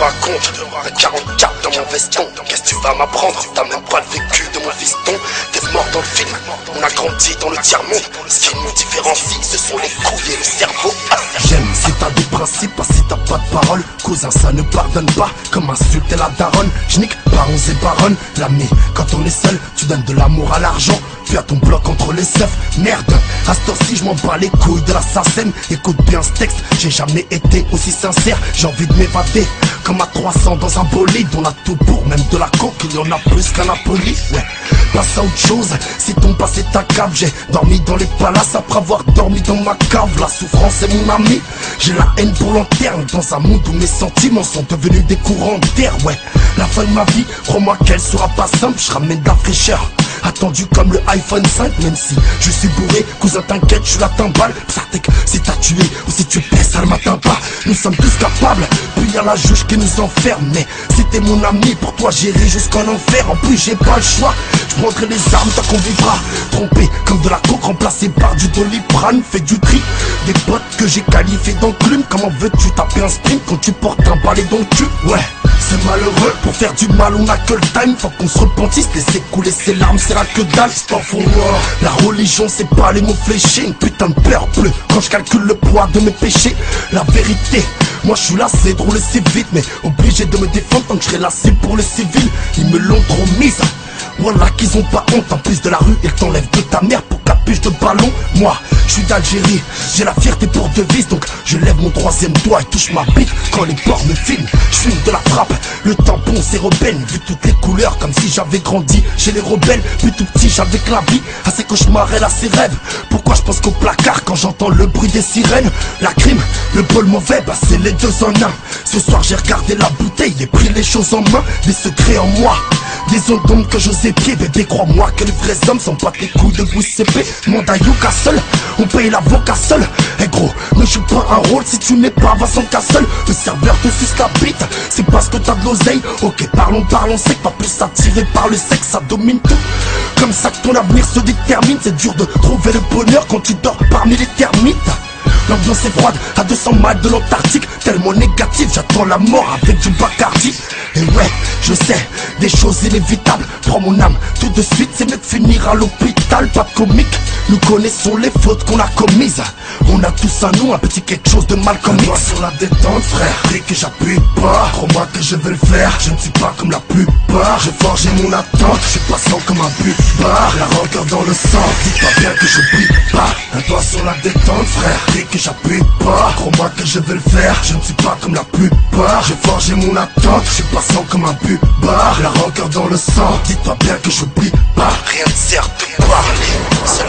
raconte, un 44 dans mon veston. Qu'est-ce que tu vas m'apprendre? T'as même pas le vécu de mon fiston. T'es mort dans le film, on a grandi dans le tiers-monde. Ce qui nous différencie, ce sont les couilles et le cerveau. J'aime si t'as des principes, pas si t'as pas de parole. Cousin, ça ne pardonne pas, comme insulter la daronne. J'nique parents et baronne. L'ami, quand on est seul, tu donnes de l'amour à l'argent, puis à ton bloc entre les seufs. Merde, à ce temps-ci, je m'en bats les couilles de l'assassin. Écoute bien ce texte, j'ai jamais été aussi sincère. J'ai envie de m'évader, comme à 300 dans un bolide. On a tout pour, même de la coke, il y en a plus qu'à Napoli. Ouais, passe à autre chose, si ton passé ta cave. J'ai dormi dans les palaces après avoir dormi dans ma cave. La souffrance est mon ami, j'ai la haine pour l'anterne. Dans un monde où mes sentiments sont devenus des courants d'air. Ouais, la fin de ma vie, crois-moi qu'elle sera pas simple. Je ramène de la fraîcheur, attendu comme le iPhone 5. Même si je suis bourré, cousin t'inquiète, je suis la timbale. Psatek, si t'as tué ou si tu paies, ça ne m'atteint pas. Nous sommes tous capables, puis y'a la juge qui nous enferme. Mais si t'es mon ami, pour toi j'irai jusqu'en enfer. En plus j'ai pas le choix, je prendrai les armes tant qu'on vivra. Trompé comme de la coke remplacé par du Doliprane. Fais du tri, des potes que j'ai qualifiés d'enclume. Comment veux-tu taper un sprint quand tu portes un balai dans le cul? Ouais, c'est malheureux, pour faire du mal on a que le time. Faut qu'on se repentisse, laisser couler ses larmes, c'est la que dalle, c'est pas fond noir. La religion c'est pas les mots fléchés, une putain de peur bleue quand je calcule le poids de mes péchés. La vérité, moi je suis lassé de rouler si vite, mais obligé de me défendre tant que je serai lassé pour le civil. Ils me l'ont trop mise, voilà qu'ils ont pas honte. En plus de la rue, ils t'enlèvent de ta mère pour capuche de ballon. Moi, je suis d'Algérie, j'ai la fierté pour devise. Donc je lève mon troisième doigt et touche ma bite quand les porcs me filment. Je fume de la frappe, le tampon c'est rebelle. Vu toutes les couleurs comme si j'avais grandi chez les rebelles. Puis tout petit j'avais que la vie, à ses cauchemars et à ses rêves. Pourquoi je pense qu'au placard quand j'entends le bruit des sirènes? La crime, le bol mauvais, bah c'est les deux en un. Ce soir j'ai regardé la bouteille et pris les choses en main. Des secrets en moi, des ondes d'ombre que j'ose épier. Bébé crois-moi que les vrais hommes sont pas tes coups de goût CP. Monde à Yuka seul, on paye l'avocat seul. Eh gros, ne joue pas un rôle si tu n'es pas Vincent Cassel. Le serveur te suce la bite, c'est parce que t'as de l'oseille. Ok parlons sec, pas plus attiré par le sexe, ça domine tout. Comme ça que ton avenir se détermine. C'est dur de trouver le bonheur quand tu dors parmi les termites. L'ambiance est froide, à 200 miles de l'Antarctique. Tellement négative, j'attends la mort avec du Bacardi. Et ouais, je sais, des choses inévitables. Prends mon âme, tout de suite c'est mieux de finir à l'hôpital. Pas de comique, nous connaissons les fautes qu'on a commises. On a tous à nous un petit quelque chose de mal commis. Moi sur la détente frère, dès que j'appuie pas, crois-moi que je vais le faire. Je ne suis pas comme la plupart, j'ai forgé mon attente. Je suis passant comme un buvard, la rancœur dans le sang. Dis-toi bien que j'oublie pas. Un doigt sur la détente frère, dès que j'appuie pas, crois-moi que je vais le faire. Je ne suis pas comme la plupart, j'ai forgé mon attente. Je suis passant comme un buvard, la rancœur dans le sang. Dis-toi bien que j'oublie pas. Rien ne sert de parler, seul